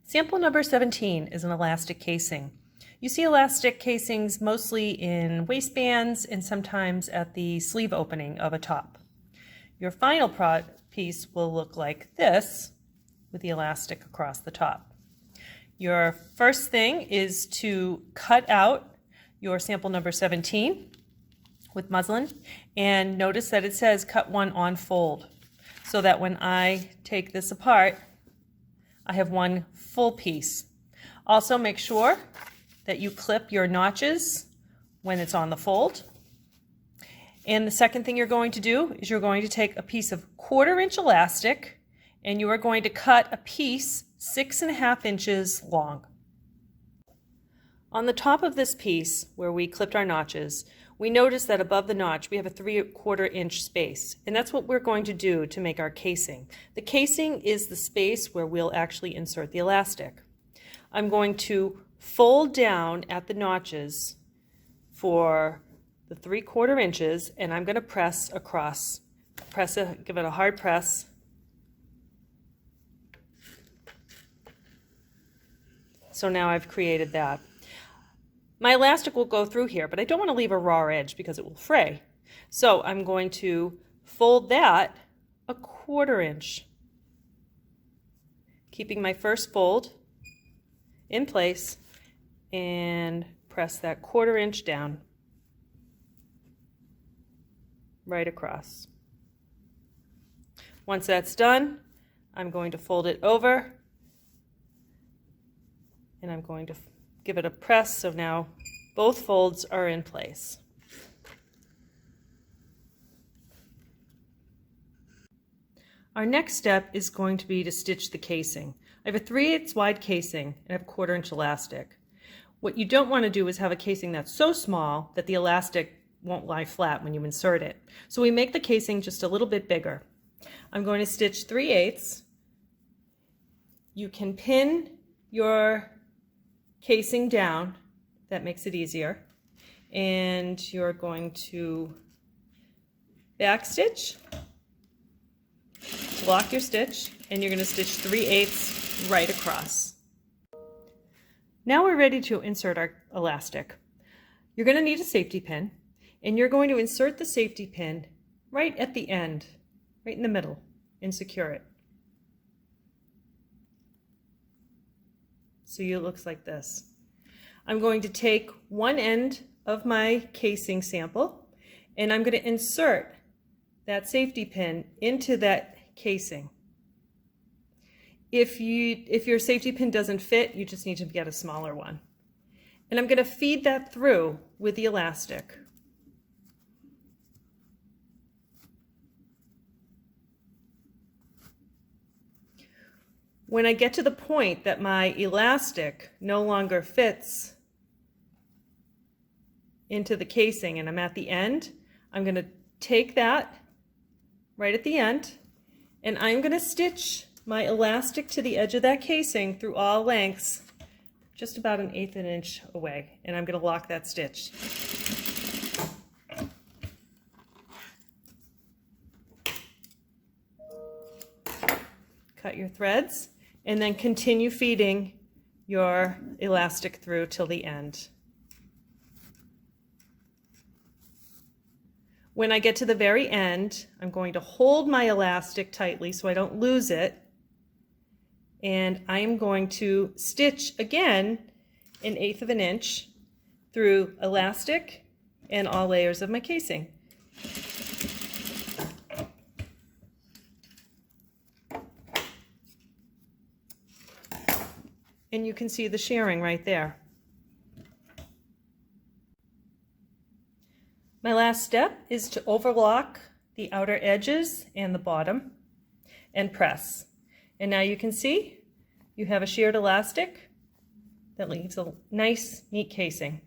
Sample number 17 is an elastic casing. You see elastic casings mostly in waistbands and sometimes at the sleeve opening of a top. Your final piece will look like this with the elastic across the top. Your first thing is to cut out your sample number 17 with muslin, and notice that it says cut one on fold, so that when I take this apart, I have one full piece. Also make sure that you clip your notches when it's on the fold. And the second thing you're going to do is you're going to take a piece of 1/4 inch elastic and you are going to cut a piece 6.5 inches long. On the top of this piece where we clipped our notches, we notice that above the notch we have a 3/4 inch space, and that's what we're going to do to make our casing. The casing is the space where we'll actually insert the elastic. I'm going to fold down at the notches for the 3/4 inches, and I'm going to press across. Give it a hard press. So now I've created that. My elastic will go through here, but I don't want to leave a raw edge because it will fray. So I'm going to fold that a 1/4 inch, keeping my first fold in place, and press that 1/4 inch down right across. Once that's done, I'm going to fold it over and I'm going to give it a press, so now both folds are in place. Our next step is going to be to stitch the casing. I have a 3/8 wide casing and I have a 1/4 inch elastic. What you don't want to do is have a casing that's so small that the elastic won't lie flat when you insert it. So we make the casing just a little bit bigger. I'm going to stitch 3/8. You can pin your casing down, that makes it easier, and you're going to back stitch to lock your stitch, and you're going to stitch 3/8 right across. Now we're ready to insert our elastic. You're going to need a safety pin, and you're going to insert the safety pin right at the end, right in the middle, and secure it. So it looks like this. I'm going to take one end of my casing sample and I'm going to insert that safety pin into that casing. If your safety pin doesn't fit, you just need to get a smaller one. And I'm going to feed that through with the elastic. When I get to the point that my elastic no longer fits into the casing and I'm at the end, I'm going to take that right at the end and I'm going to stitch my elastic to the edge of that casing through all lengths, just about 1/8 inch away, and I'm going to lock that stitch. Cut your threads and then continue feeding your elastic through till the end. When I get to the very end, I'm going to hold my elastic tightly so I don't lose it, and I'm going to stitch again 1/8 inch through elastic and all layers of my casing. And you can see the shirring right there. My last step is to overlock the outer edges and the bottom and press. And now you can see you have a shirred elastic that leaves a nice, neat casing.